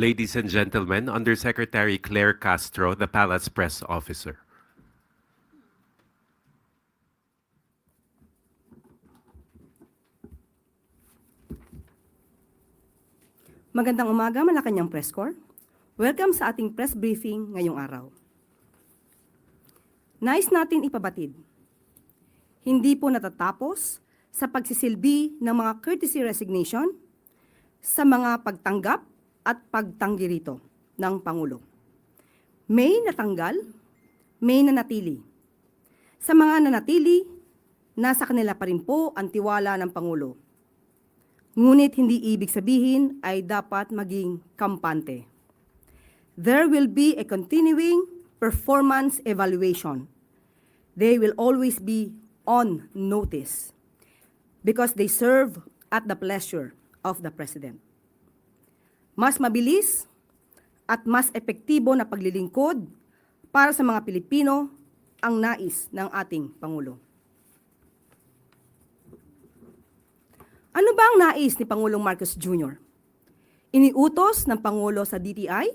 Ladies and gentlemen, Undersecretary Claire Castro, the Palace Press Officer. Magandang umaga, Malacanang Press Corps. Welcome sa ating press briefing ngayong araw. Nais natin ipabatid, hindi po natatapos sa pagsisilbi ng mga courtesy resignation sa mga pagtanggap at pagtanggi rito ng Pangulo. May natanggal, may nanatili. Sa mga nanatili, nasa kanila pa rin po ang tiwala ng Pangulo. Ngunit hindi ibig sabihin ay dapat maging kampante. There will be a continuing performance evaluation. They will always be on notice because they serve at the pleasure of the President. Mas mabilis at mas epektibo na paglilingkod para sa mga Pilipino ang nais ng ating Pangulo. Ano ba ang nais ni Pangulong Marcos Jr.? Iniutos ng Pangulo sa DTI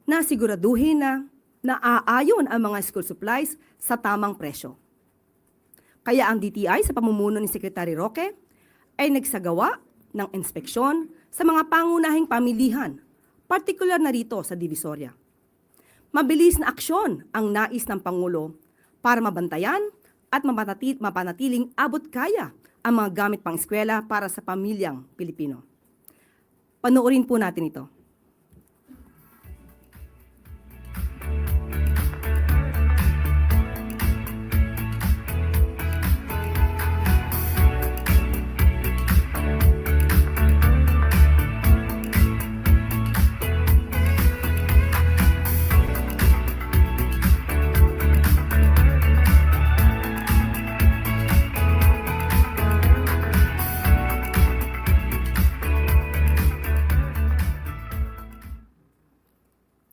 na siguraduhin na naaayon ang mga school supplies sa tamang presyo. Kaya ang DTI sa pamumuno ni Secretary Roque ay nagsagawa ng inspeksyon sa mga pangunahing pamilihan, partikular na rito sa Divisoria. Mabilis na aksyon ang nais ng Pangulo para mabantayan at mapanatiling abot kaya ang mga gamit pang eskwela para sa pamilyang Pilipino. Panoorin po natin ito.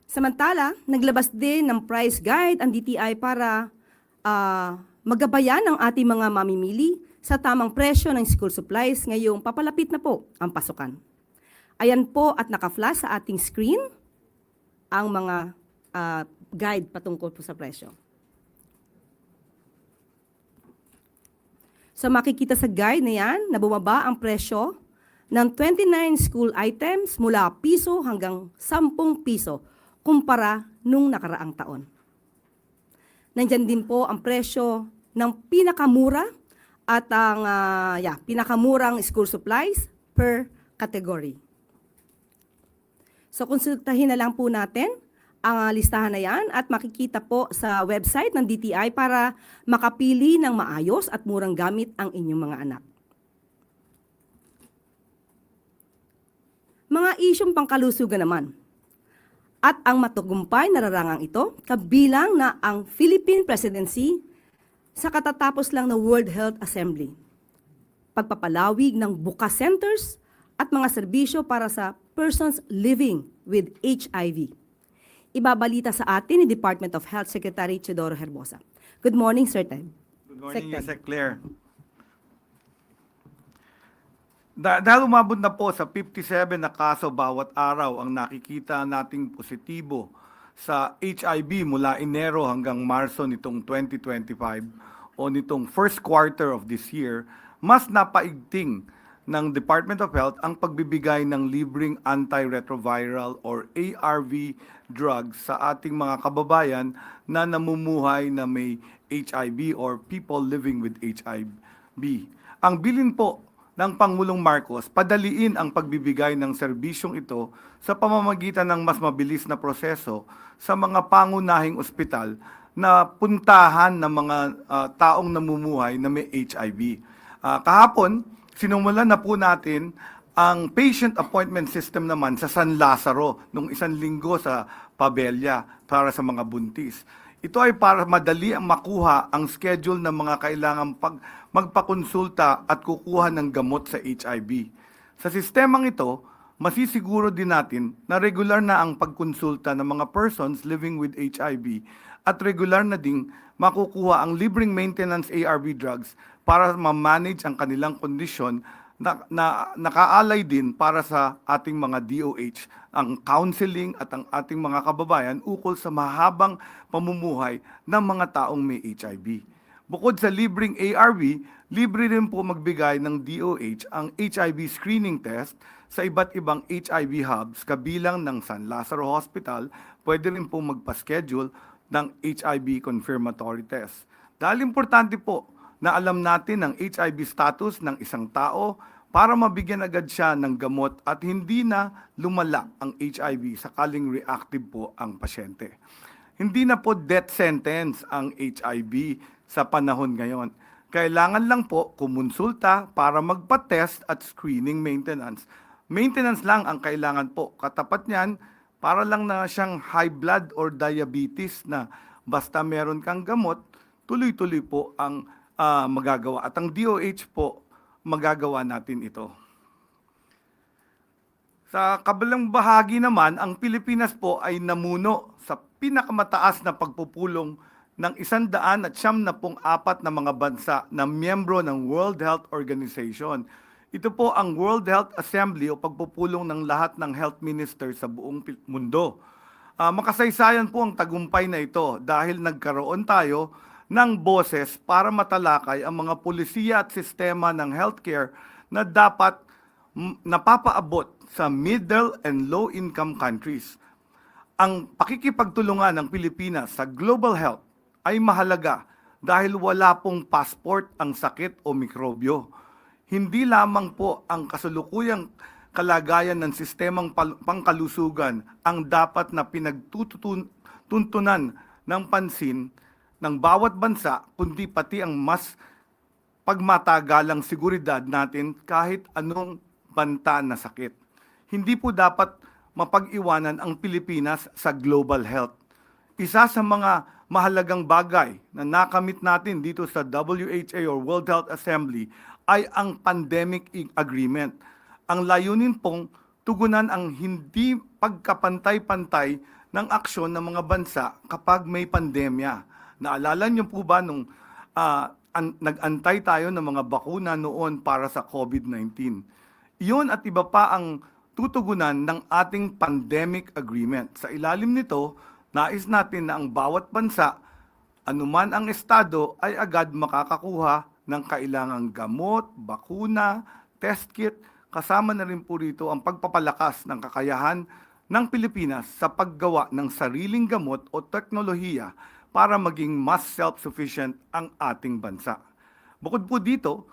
Samantala, naglabas din ng price guide ang DTI para magabayan ang ating mga mamimili sa tamang presyo ng school supplies ngayong papalapit na po ang pasukan. Ayan po at naka-flash sa ating screen ang mga guide patungkol po sa presyo. So makikita sa guide na yan na bumaba ang presyo ng 29 school items mula piso hanggang 10 piso kumpara nung nakaraang taon. Nandyan din po ang presyo ng pinakamura at ang pinakamurang school supplies per category. So konsultahin na lang po natin ang listahan na yan at makikita po sa website ng DTI para makapili ng maayos at murang gamit ang inyong mga anak. Mga isyong pangkalusugan naman. At ang matagumpay na larangang ito, kabilang na ang Philippine Presidency sa katatapos lang na World Health Assembly. Pagpapalawig ng bukas centers at mga serbisyo para sa persons living with HIV. Ibabalita sa atin ni Department of Health Secretary Teodoro Herbosa. Good morning, Sir Ted. Good morning, Sec Claire. Dahil umabot na po sa 57 na kaso bawat araw ang nakikita nating positibo sa HIV mula Enero hanggang Marso nitong 2025 o nitong first quarter of this year, mas napaigting ng Department of Health ang pagbibigay ng libreng antiretroviral or ARV drugs sa ating mga kababayan na namumuhay na may HIV or people living with HIV. Ang bilin po ng Pangulong Marcos, padaliin ang pagbibigay ng serbisyong ito sa pamamagitan ng mas mabilis na proseso sa mga pangunahing ospital na puntahan ng mga taong namumuhay na may HIV. Kahapon, sinumulan na po natin ang patient appointment system naman sa San Lazaro nung 1 linggo sa Pabella para sa mga buntis. Ito ay para madali ang makuha ang schedule ng mga kailangang magpakonsulta at kukuha ng gamot sa HIV. Sa sistemang ito, masisiguro din natin na regular na ang pagkonsulta ng mga persons living with HIV at regular na ding makukuha ang libreng maintenance ARV drugs para ma-manage ang kanilang kondisyon nakaalay din para sa ating mga DOH ang counseling at ang ating mga kababayan ukol sa mahabang pamumuhay ng mga taong may HIV. Bukod sa libreng ARV, libre rin po magbigay ng DOH ang HIV screening test sa iba't ibang HIV hubs kabilang ng San Lazaro Hospital. Pwede rin po magpa-schedule ng HIV confirmatory test. Dahil importante po na alam natin ang HIV status ng isang tao para mabigyan agad siya ng gamot at hindi na lumala ang HIV sakaling reactive po ang pasyente. Hindi na po death sentence ang HIV sa panahon ngayon. Kailangan lang po kumonsulta para magpa-test at screening maintenance. Maintenance lang ang kailangan po. Katapat niyan, para lang na siyang high blood or diabetes na basta meron kang gamot, tuloy-tuloy po ang magagawa. At ang DOH po, magagawa natin ito. Sa kabilang bahagi naman, ang Pilipinas po ay namuno sa pinakamataas na pagpupulong ng 194 na mga bansa na miyembro ng World Health Organization. Ito po ang World Health Assembly o pagpupulong ng lahat ng health minister sa buong mundo. Makasaysayan po ang tagumpay na ito dahil nagkaroon tayo ng boses para matalakay ang mga pulisiya at sistema ng healthcare na dapat napapaabot sa middle and low income countries. Ang pakikipagtulungan ng Pilipinas sa global health ay mahalaga dahil wala pong passport ang sakit o mikrobyo. Hindi lamang po ang kasalukuyang kalagayan ng sistemang pangkalusugan ang dapat na pinagtutunan ng pansin ng bawat bansa, kundi pati ang mas pagmatagalang seguridad natin kahit anong banta na sakit. Hindi po dapat mapag-iwanan ang Pilipinas sa global health. Isa sa mga mahalagang bagay na nakamit natin dito sa WHA or World Health Assembly ay ang pandemic agreement. Ang layunin pong tugunan ang hindi pagkapantay-pantay ng aksyon ng mga bansa kapag may pandemya. Naalala niyo po ba nung nag-antay tayo ng mga bakuna noon para sa COVID-19? Iyon at iba pa ang tutugunan ng ating pandemic agreement. Sa ilalim nito, nais natin na ang bawat bansa, anuman ang estado, ay agad makakakuha ng kailangang gamot, bakuna, test kit, kasama na rin po rito ang pagpapalakas ng kakayahan ng Pilipinas sa paggawa ng sariling gamot o teknolohiya para maging mas self-sufficient ang ating bansa. Bukod po dito,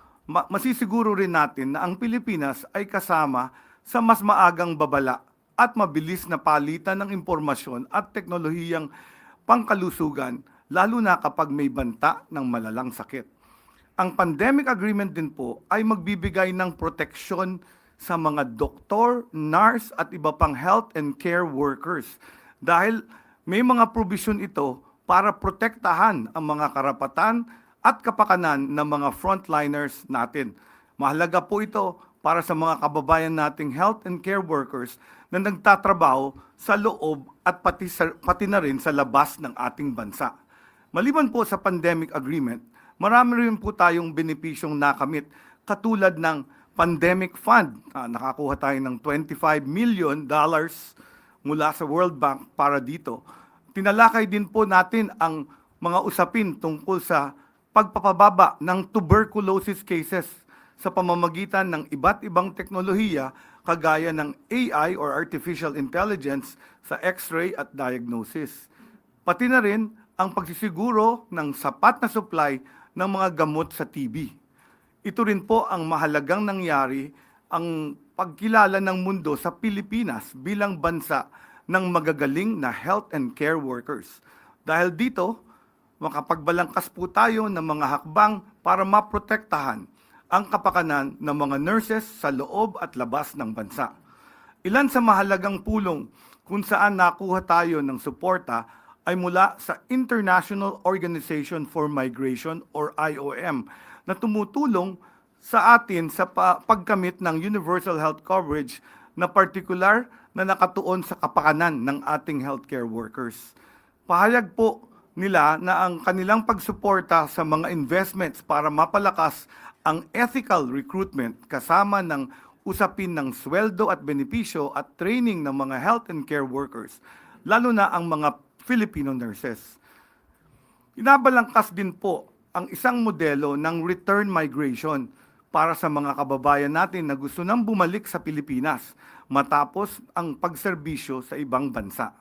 masisiguro rin natin na ang Pilipinas ay kasama sa mas maagang babala at mabilis na palitan ng impormasyon at teknolohiyang pangkalusugan, lalo na kapag may banta ng malalang sakit. Ang pandemic agreement din po ay magbibigay ng proteksyon sa mga doktor, nurse at iba pang health and care workers dahil may mga provision ito para protektahan ang mga karapatan at kapakanan ng mga frontliners natin. Mahalaga po ito para sa mga kababayan nating health and care workers na nagtatrabaho sa loob at pati na rin sa labas ng ating bansa. Maliban po sa pandemic agreement, marami rin po tayong benepisyong nakamit katulad ng pandemic fund. Nakakuha tayo ng $25 million mula sa World Bank para dito. Tinalakay din po natin ang mga usapin tungkol sa pagpapababa ng tuberculosis cases sa pamamagitan ng iba't ibang teknolohiya kagaya ng AI or Artificial Intelligence sa X-ray at diagnosis. Pati na rin ang pagsisiguro ng sapat na supply ng mga gamot sa TB. Ito rin po ang mahalagang nangyari ang pagkilala ng mundo sa Pilipinas bilang bansa ng magagaling na health and care workers. Dahil dito, makapagbalangkas po tayo ng mga hakbang para maprotektahan ang kapakanan ng mga nurses sa loob at labas ng bansa. Ilan sa mahalagang pulong kung saan nakuha tayo ng suporta ay mula sa International Organization for Migration or IOM na tumutulong sa atin sa pagkamit ng universal health coverage na partikular na nakatuon sa kapakanan ng ating healthcare workers. Pahayag po nila na ang kanilang pagsuporta sa mga investments para mapalakas ang ethical recruitment kasama ng usapin ng sweldo at benepisyo at training ng mga health and care workers, lalo na ang mga Filipino nurses. Inabalangkas din po ang isang modelo ng return migration para sa mga kababayan natin na gusto nang bumalik sa Pilipinas matapos ang pagserbisyo sa ibang bansa.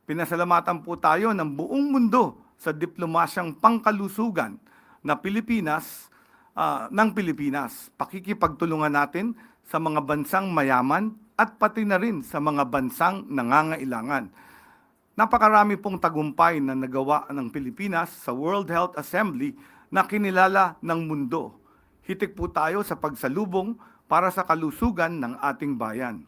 Pinasalamatan po tayo ng buong mundo sa diplomasyang pangkalusugan na ng Pilipinas. Pakikipagtulungan natin sa mga bansang mayaman at pati na rin sa mga bansang nangangailangan. Napakarami pong tagumpay na nagawa ng Pilipinas sa World Health Assembly na kinilala ng mundo. Hitik po tayo sa pagsalubong para sa kalusugan ng ating bayan.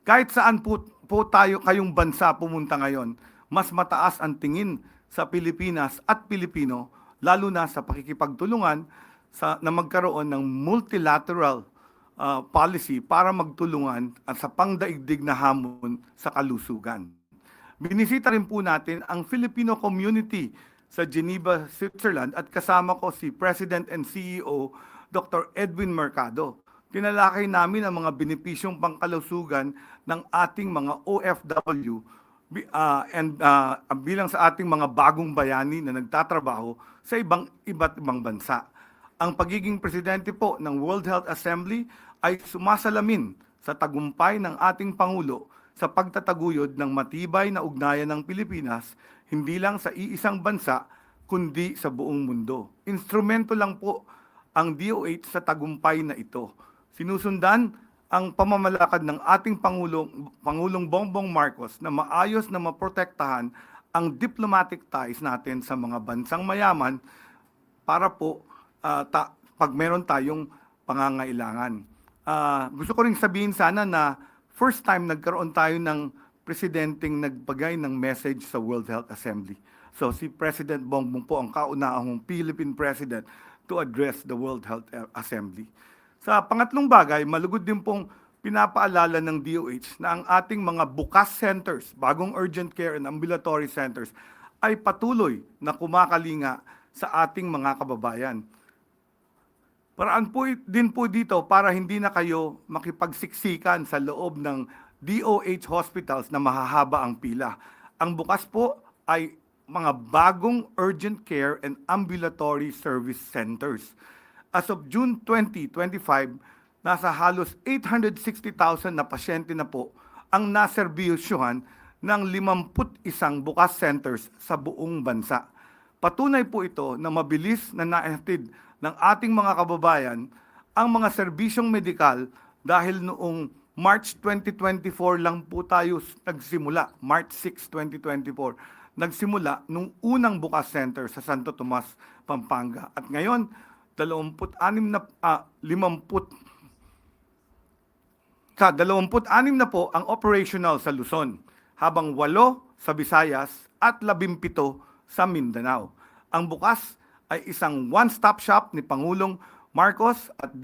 Kahit saan po tayo kayong bansa pumunta ngayon, mas mataas ang tingin sa Pilipinas at Pilipino, lalo na sa pakikipagtulungan na magkaroon ng multilateral policy para magtulungan sa pangdaigdig na hamon sa kalusugan. Binisita rin po natin ang Filipino community sa Geneva, Switzerland at kasama ko si President and CEO Dr. Edwin Mercado. Tinalakay namin ang mga benepisyong pangkalusugan ng ating mga OFW bilang sa ating mga bagong bayani na nagtatrabaho sa iba't ibang bansa. Ang pagiging presidente po ng World Health Assembly ay sumasalamin sa tagumpay ng ating Pangulo sa pagtataguyod ng matibay na ugnayan ng Pilipinas, hindi lang sa iisang bansa, kundi sa buong mundo. Instrumento lang po ang DOH sa tagumpay na ito. Sinusundan ang pamamalakad ng ating Pangulong Bongbong Marcos na maayos na maprotektahan ang diplomatic ties natin sa mga bansang mayaman para po pag meron tayong pangangailangan. Gusto ko rin sabihin sana na first time nagkaroon tayo ng presidenteng nagbagay ng message sa World Health Assembly. So si President Bongbong po ang kauna-ahong Philippine President to address the World Health Assembly. Sa pangatlong bagay, malugod din pong pinapaalala ng DOH na ang ating mga bukas centers, bagong urgent care and ambulatory centers, ay patuloy na kumakalinga sa ating mga kababayan. Paraan po din po dito para hindi na kayo makipagsiksikan sa loob ng DOH hospitals na mahahaba ang pila. Ang bukas po ay mga bagong urgent care and ambulatory service centers. As of June 2025, nasa halos 860,000 na pasyente na po ang naserbisyuhan ng 51 bukas centers sa buong bansa. Patunay po ito na mabilis na nahatid ng ating mga kababayan ang mga serbisyong medikal dahil noong March 2024 lang po tayo nagsimula, March 6, 2024, nagsimula nung unang bukas center sa Santo Tomas, Pampanga. At ngayon, 26 na po ang operational sa Luzon, habang 8 sa Visayas at 17 sa Mindanao. Ang bukas ay isang one-stop shop ni Pangulong Marcos at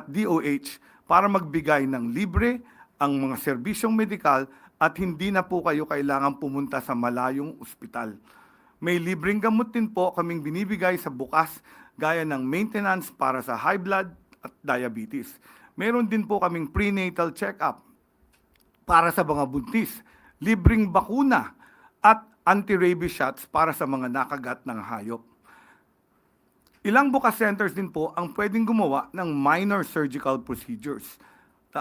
DOH para magbigay ng libre ang mga serbisyong medikal at hindi na po kayo kailangan pumunta sa malayong ospital. May libreng gamot din po kaming binibigay sa bukas gaya ng maintenance para sa high blood at diabetes. Meron din po kaming prenatal check-up para sa mga buntis, libreng bakuna at anti-rabies shots para sa mga nakagat ng hayop. Ilang bukas centers din po ang pwedeng gumawa ng minor surgical procedures.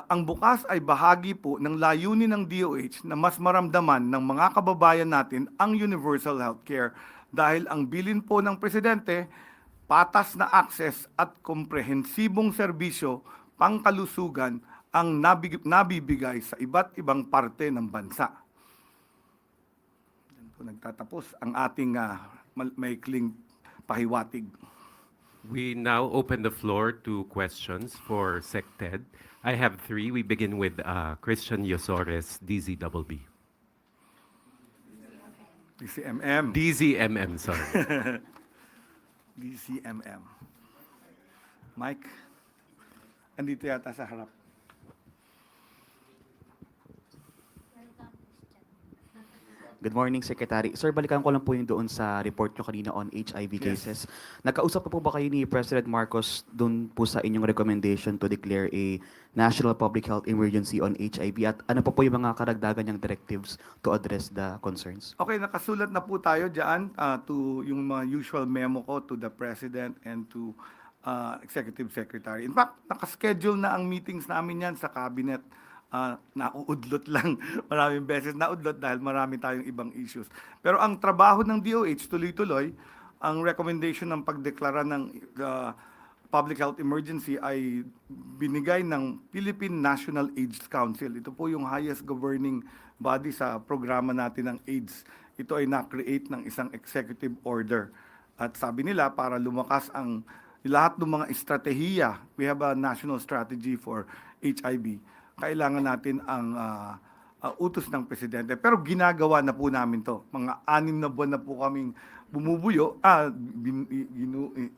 Ang bukas ay bahagi po ng layunin ng DOH na mas maramdaman ng mga kababayan natin ang universal healthcare dahil ang bilin po ng Presidente, patas na access at komprehensibong serbisyo pangkalusugan ang nabibigay sa iba't ibang parte ng bansa. Yan po nagtatapos ang ating maikling pahiwatig. We now open the floor to questions for SecTed. I have 3. We begin with Christian Yosores, DZBB. DCMM. DZMM, sorry. DCMM. Mike, andito yata sa harap. Good morning, Secretary. Sir, balikan ko lang po yung doon sa report nyo kanina on HIV cases. Nagkausap na po ba kayo ni President Marcos doon po sa inyong recommendation to declare a national public health emergency on HIV? At ano pa po yung mga karagdagan niyang directives to address the concerns? Okay, nakasulat na po tayo dyan to yung mga usual memo ko to the President and to Executive Secretary. In fact, nakaschedule na ang meetings namin yan sa Cabinet. Nauudlot lang. Maraming beses naudlot dahil marami tayong ibang issues. Pero ang trabaho ng DOH, tuloy-tuloy, ang recommendation ng pagdeklara ng public health emergency ay binigay ng Philippine National AIDS Council. Ito po yung highest governing body sa programa natin ng AIDS. Ito ay na-create ng isang executive order. At sabi nila, para lumakas ang lahat ng mga estratehiya, we have a national strategy for HIV. Kailangan natin ang utos ng Presidente. Pero ginagawa na po namin to. Mga 6 na buwan na po kaming bumubuyo,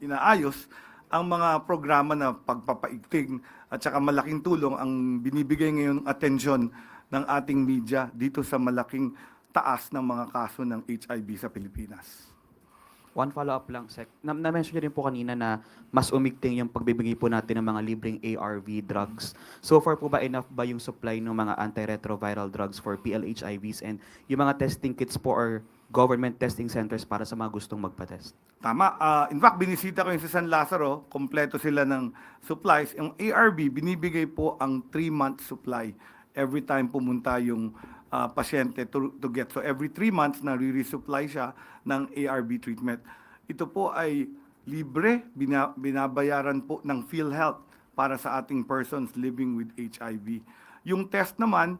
inaayos ang mga programa na pagpapaigting at saka malaking tulong ang binibigay ngayon atensyon ng ating media dito sa malaking taas ng mga kaso ng HIV sa Pilipinas. One follow-up lang, Sec. Na-mention niyo rin po kanina na mas umigting yung pagbibigay po natin ng mga libreng ARV drugs. So far po ba enough ba yung supply ng mga antiretroviral drugs for PLHIVs and yung mga testing kits po or government testing centers para sa mga gustong magpa-test? Tama. In fact, binisita ko yung sa San Lazaro, kompleto sila ng supplies. Yung ARV, binibigay po ang 3-month supply every time pumunta yung pasyente to get. So every 3 months na re-resupply siya ng ARV treatment. Ito po ay libre, binabayaran po ng PhilHealth para sa ating persons living with HIV. Yung test naman,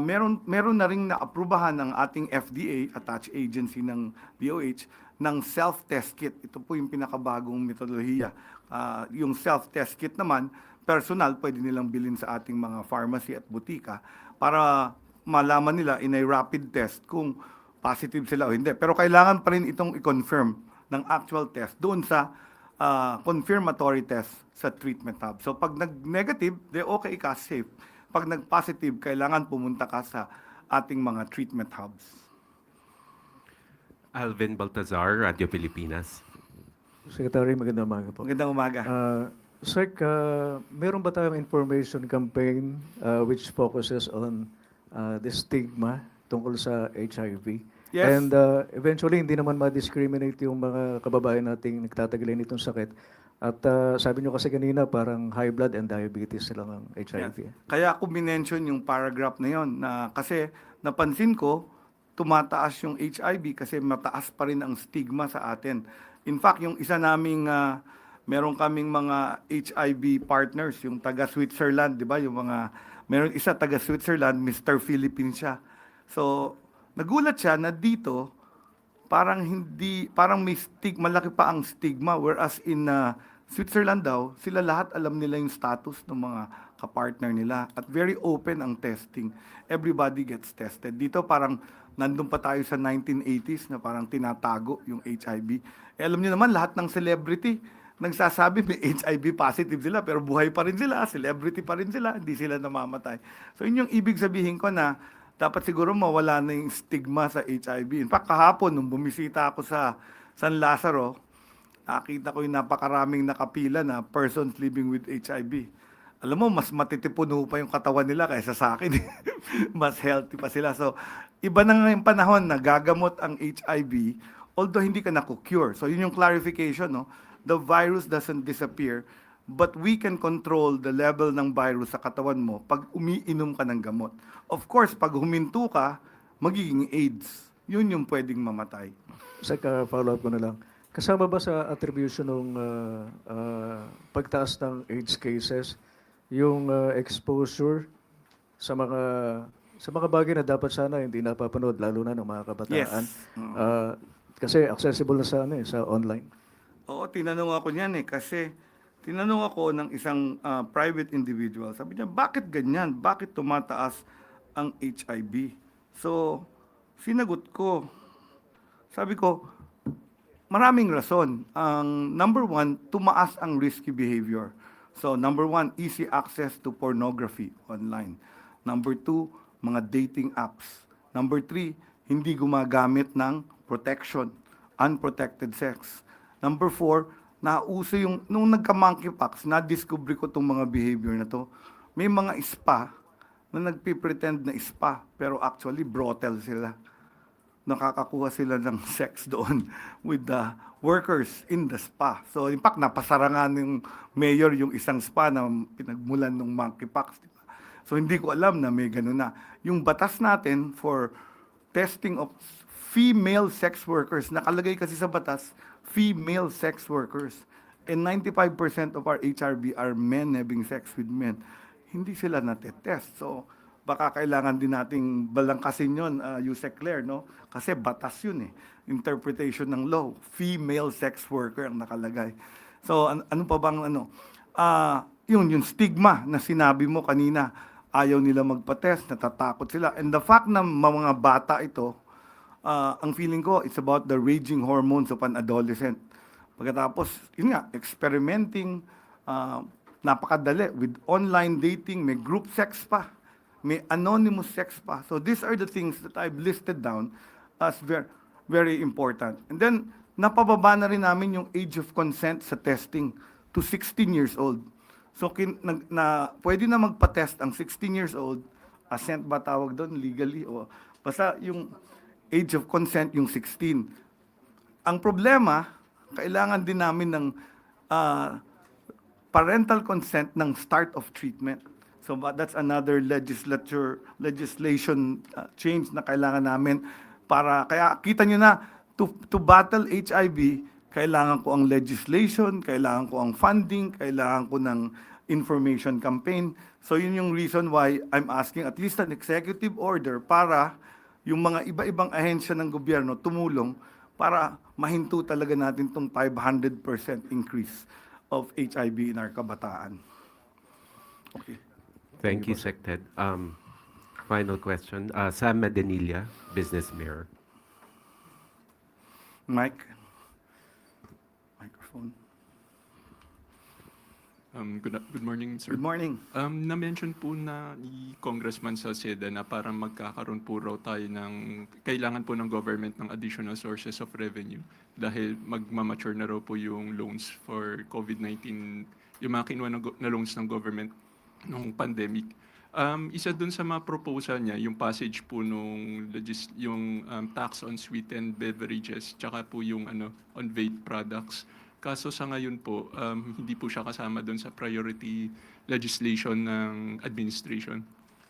meron na ring naaprubahan ng ating FDA, attached agency ng DOH, ng self-test kit. Ito po yung pinakabagong metodolohiya. Yung self-test kit naman, personal, pwede nilang bilhin sa ating mga pharmacy at butika para malaman nila in a rapid test kung positive sila o hindi. Pero kailangan pa rin itong i-confirm ng actual test doon sa confirmatory test sa treatment hub. So pag nag-negative, okay ka, safe. Pag nag-positive, kailangan pumunta ka sa ating mga treatment hubs. Alvin Baltazar, Radio Pilipinas. Secretary, magandang umaga po. Magandang umaga. Sir, meron ba tayong information campaign which focuses on the stigma tungkol sa HIV? Yes. And eventually, hindi naman ma-discriminate yung mga kababayan nating nagtatagalin itong sakit. At sabi nyo kasi kanina, parang high blood and diabetes sila ng HIV. Yes. Kaya ako minention yung paragraph na yon na kasi napansin ko, tumataas yung HIV kasi mataas pa rin ang stigma sa atin. In fact, yung isa naming, meron kaming mga HIV partners, yung taga Switzerland, di ba? Yung mga, meron isa taga Switzerland, Mr. Philippines siya. So, nagulat siya na dito, parang may malaki pa ang stigma, whereas in Switzerland daw, sila lahat alam nila yung status ng mga kapartner nila at very open ang testing. Everybody gets tested. Dito parang nandun pa tayo sa 1980s na parang tinatago yung HIV. Alam niyo naman lahat ng celebrity nagsasabi may HIV positive sila pero buhay pa rin sila, celebrity pa rin sila, hindi sila namamatay. So yun yung ibig sabihin ko na dapat siguro mawala na yung stigma sa HIV. In fact, kahapon nung bumisita ako sa San Lazaro, nakita ko yung napakaraming nakapila na persons living with HIV. Alam mo, mas matitipuno pa yung katawan nila kaysa sa akin. Mas healthy pa sila. So, iba na nga yung panahon na gagamot ang HIV, although hindi ka naku-cure. So, yun yung clarification, no? The virus doesn't disappear, but we can control the level ng virus sa katawan mo pag umiinom ka ng gamot. Of course, pag huminto ka, magiging AIDS. Yun yung pwedeng mamatay. Follow-up ko na lang. Kasama ba sa attribution ng pagtaas ng AIDS cases yung exposure sa mga bagay na dapat sana hindi napapanood lalo na ng mga kabataan? Yes. Kasi accessible na sa online. Oo, tinanong ako niyan kasi tinanong ako ng isang private individual. Sabi niya, bakit ganyan? Bakit tumataas ang HIV? So, sinagot ko. Sabi ko, maraming rason. Ang number 1, tumaas ang risky behavior. So, number 1, easy access to pornography online. Number 2, mga dating apps. Number 3, hindi gumagamit ng protection, unprotected sex. Number 4, nauso yung, nung nagka-monkeypox, na-discover ko itong mga behavior na to. May mga spa na nagpipretend na spa, pero actually brothel sila. Nakakakuha sila ng sex doon with the workers in the spa. So in fact, napasara nga ng mayor yung isang spa na pinagmulan ng monkeypox. Diba? So hindi ko alam na may ganun na. Yung batas natin for testing of female sex workers, nakalagay kasi sa batas, female sex workers. And 95% of our HRV are men having sex with men. Hindi sila natetest. So baka kailangan din nating balangkasin yun, Yusek Claire, no? Kasi batas yun eh. Interpretation ng law. Female sex worker ang nakalagay. So, ano pa bang ano? Yung stigma na sinabi mo kanina, ayaw nila magpa-test, natatakot sila. And the fact na mga bata ito, ang feeling ko, it's about the raging hormones of an adolescent. Pagkatapos, yun nga, experimenting, napakadali with online dating, may group sex pa. May anonymous sex pa. So these are the things that I've listed down as very, very important. And then, napababa na rin namin yung age of consent sa testing to 16 years old. So pwede na magpa-test ang 16 years old, assent ba tawag doon legally? O basta yung age of consent yung 16. Ang problema, kailangan din namin ng parental consent ng start of treatment. So that's another legislation change na kailangan namin para, kaya kita nyo na, to battle HIV, kailangan ko ang legislation, kailangan ko ang funding, kailangan ko ng information campaign. So yun yung reason why I'm asking at least an executive order para yung mga iba-ibang ahensya ng gobyerno tumulong para mahinto talaga natin tong 500% increase of HIV in our kabataan. Okay. Thank you, Sec Ted. Final question. Sam Madanilla, Business Mirror. Microphone. Good morning, sir. Good morning. Na-mention po na ni Congressman Salceda na parang magkakaroon po raw tayo ng, kailangan po ng government ng additional sources of revenue dahil magmamature na raw po yung loans for COVID-19, yung mga kinuha na loans ng government nung pandemic. Isa dun sa mga proposal niya, yung passage po nung yung tax on sweetened beverages, tsaka po yung on vape products. Kaso sa ngayon po, hindi po siya kasama dun sa priority legislation ng administration.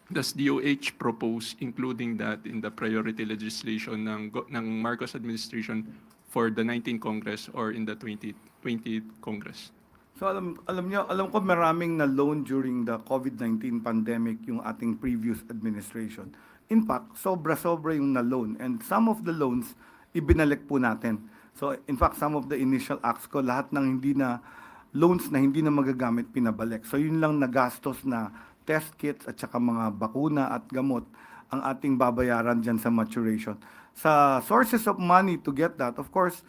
Does DOH propose including that in the priority legislation ng Marcos administration for the 19th Congress or in the 20th Congress? So alam ko maraming na loan during the COVID-19 pandemic yung ating previous administration. In fact, sobra-sobra yung na loan, and some of the loans ibinalik po natin. So in fact, some of the initial acts ko, lahat ng hindi na loans na hindi na magagamit pinabalik. So yun lang nagastos na test kits at saka mga bakuna at gamot ang ating babayaran dyan sa maturation. Sa sources of money to get that, of course,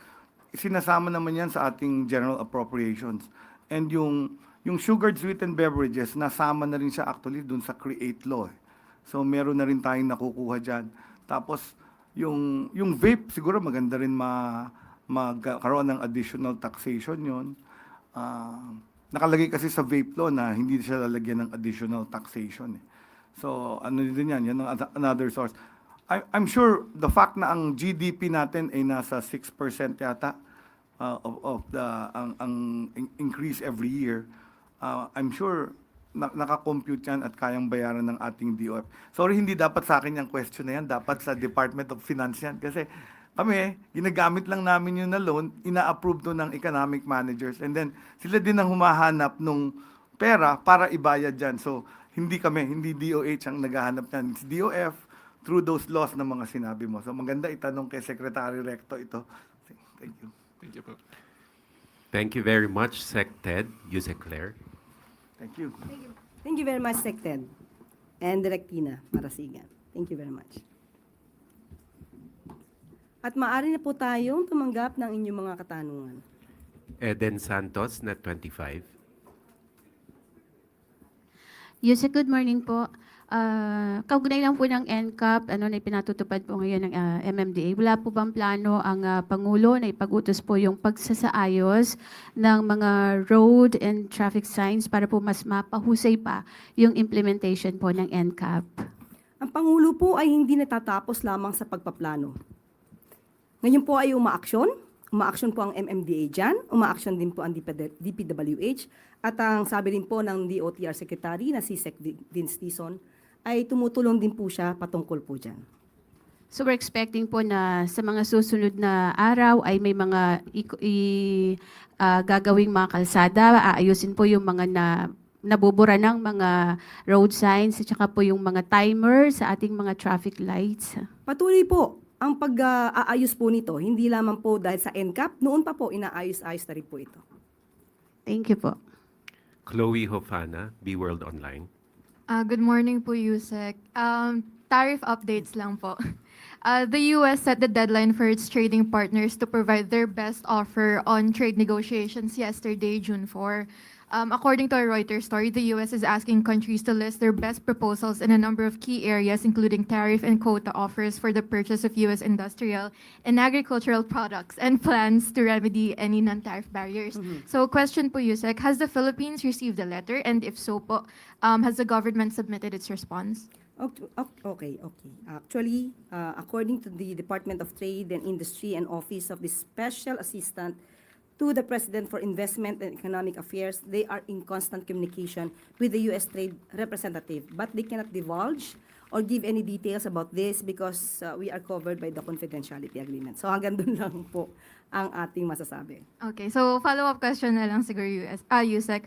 sinasama naman yan sa ating general appropriations. And yung sugared sweetened beverages, nasama na rin siya actually dun sa CREATE law. So meron na rin tayong nakukuha dyan. Tapos yung vape, siguro maganda rin magkaroon ng additional taxation yon. Nakalagay kasi sa vape law na hindi siya lalagyan ng additional taxation. So ano din yan ang another source. I'm sure the fact na ang GDP natin ay nasa 6% yata, of the ang increase every year, I'm sure naka-compute yan at kayang bayaran ng ating DOF. Sorry, hindi dapat sa akin yung question na yan, dapat sa Department of Finance yan. Kasi kami, ginagamit lang namin yung na loan, ina-approve to ng economic managers, and then sila din ang humahanap ng pera para ibayad dyan. So hindi DOH ang naghahanap yan, it's DOF through those laws na mga sinabi mo. So maganda itanong kay Secretary Recto ito. Thank you. Thank you po. Thank you very much, Sec Ted. Yusek Claire. Thank you. Thank you very much, Sec Ted. And Direk Tina Marasigan. Thank you very much. At maaari na po tayong tumanggap ng inyong mga katanungan. Eden Santos, Net 25. Yusek, good morning po. Kaugnay lang po ng NCAP, ano na ipinatutupad po ngayon ng MMDA, wala po bang plano ang Pangulo na ipag-utos po yung pagsasaayos ng mga road and traffic signs para po mas mapahusay pa yung implementation po ng NCAP? Ang Pangulo po ay hindi natatapos lamang sa pagpaplano. Ngayon po ay umaaksyon po ang MMDA dyan, umaaksyon din po ang DPWH, at ang sabi rin po ng DOTR Secretary na si Sec Vince Tison, ay tumutulong din po siya patungkol po dyan. So we're expecting po na sa mga susunod na araw ay may mga gagawing mga kalsada, aayusin po yung mga nabubura ng mga road signs at saka po yung mga timer sa ating mga traffic lights. Patuloy po ang pag-aayos po nito, hindi lamang po dahil sa NCAP, noon pa po inaayos-ayos na rin po ito. Thank you po. Chloe Hofana, B World Online. Good morning po, Yusek. Tariff updates lang po. The US set the deadline for its trading partners to provide their best offer on trade negotiations yesterday, June 4. According to a Reuters story, the US is asking countries to list their best proposals in a number of key areas, including tariff and quota offers for the purchase of US industrial and agricultural products and plans to remedy any non-tariff barriers. So question po, Yusek, has the Philippines received the letter? And if so po, has the government submitted its response? Okay. Actually, according to the Department of Trade and Industry and Office of the Special Assistant to the President for Investment and Economic Affairs, they are in constant communication with the U.S. Trade Representative, but they cannot divulge or give any details about this because we are covered by the confidentiality agreement. So hanggang dun lang po ang ating masasabi. Okay, so follow-up question na lang siguro, Yusek.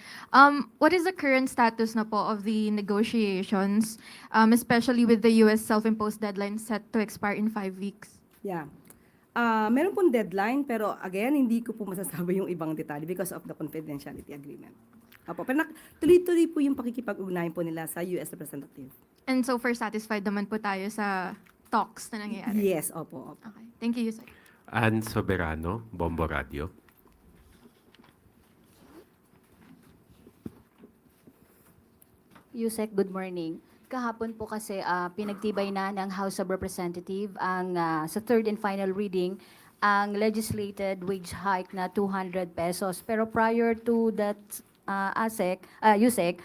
What is the current status na po of the negotiations, especially with the US self-imposed deadline set to expire in 5 weeks? Yeah. Meron pong deadline, pero again, hindi ko po masasabi yung ibang detalye because of the confidentiality agreement. Opo, pero tuloy-tuloy po yung pakikipag-ugnayan po nila sa US representative. And so far, satisfied naman po tayo sa talks na nangyayari? Yes, opo. Okay, thank you, Yusek. Ann Soberano, Bombo Radio. Yusek, good morning. Kahapon po kasi pinagtibay na ng House of Representative ang sa third and final reading ang legislated wage hike na 200 pesos. Pero prior to that, Yusek,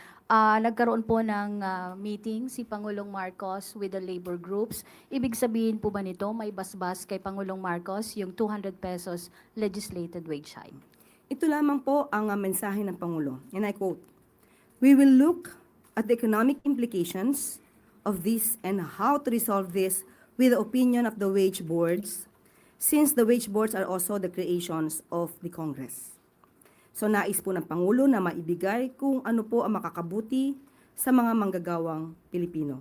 nagkaroon po ng meeting si Pangulong Marcos with the labor groups. Ibig sabihin po ba nito may basbas kay Pangulong Marcos yung 200 pesos legislated wage hike? Ito lamang po ang mensahe ng Pangulo. And I quote, "We will look at the economic implications of this and how to resolve this with the opinion of the wage boards, since the wage boards are also the creations of the Congress." So nais po ng Pangulo na maibigay kung ano po ang makakabuti sa mga manggagawang Pilipino.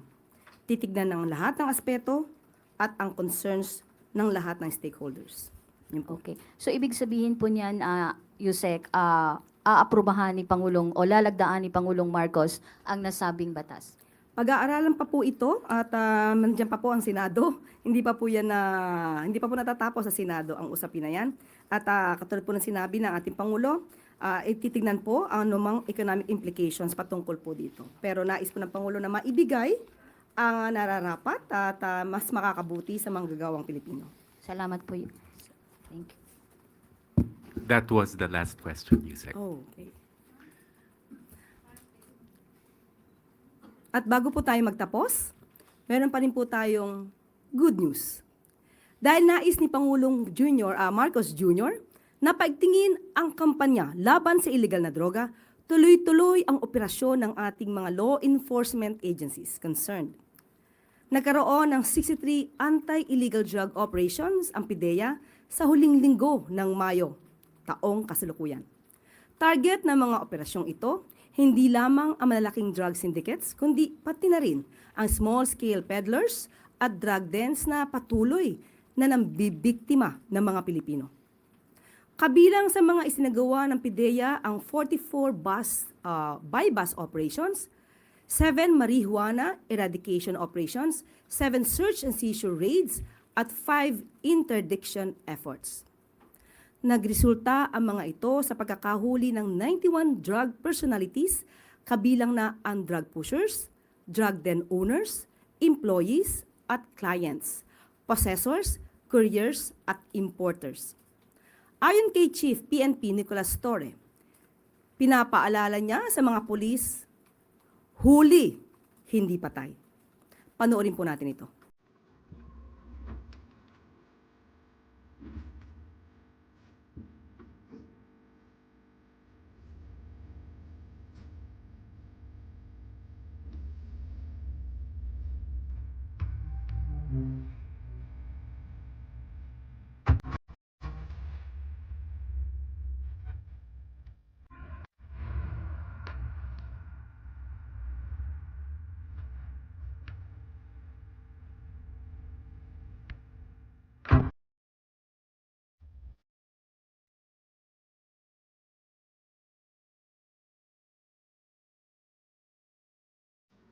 Titignan ng lahat ng aspeto at ang concerns ng lahat ng stakeholders. Yun po. Okay. So ibig sabihin po niyan, Yusek, aaprubahan ni Pangulong o lalagdaan ni Pangulong Marcos ang nasabing batas? Pag-aaralan pa po ito at nandiyan pa po ang Senado. Hindi pa po natatapos sa Senado ang usapin na yan. At katulad po ng sinabi ng ating Pangulo, ititignan po ang anumang economic implications patungkol po dito. Pero nais po ng Pangulo na maibigay ang nararapat at mas makakabuti sa manggagawang Pilipino. Salamat po. Thank you. That was the last question, Yusek. Oh, okay. At bago po tayo magtapos, meron pa rin po tayong good news. Dahil nais ni Pangulong Marcos Jr. na paigtingin ang kampanya laban sa illegal na droga, tuloy-tuloy ang operasyon ng ating mga law enforcement agencies concerned. Nagkaroon ng 63 anti-illegal drug operations ang PIDEA sa huling linggo ng Mayo, taong kasalukuyan. Target ng mga operasyong ito, hindi lamang ang malalaking drug syndicates, kundi pati na rin ang small-scale peddlers at drug dens na patuloy na nambibiktima ng mga Pilipino. Kabilang sa mga isinagawa ng PIDEA ang 44 buy-bus operations, 7 marijuana eradication operations, 7 search and seizure raids, at 5 interdiction efforts. Nagresulta ang mga ito sa pagkakahuli ng 91 drug personalities, kabilang na ang drug pushers, drug den owners, employees at clients, possessors, couriers at importers. Ayon kay Chief PNP Nicolas Torre, pinapaalala niya sa mga pulis, huli, hindi patay. Panoorin po natin ito.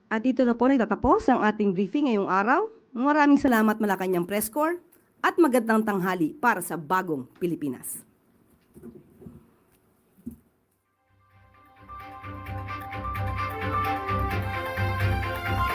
At dito na po nagtatapos ang ating briefing ngayong araw. Maraming salamat Malacanang Press Corps at magandang tanghali para sa bagong Pilipinas.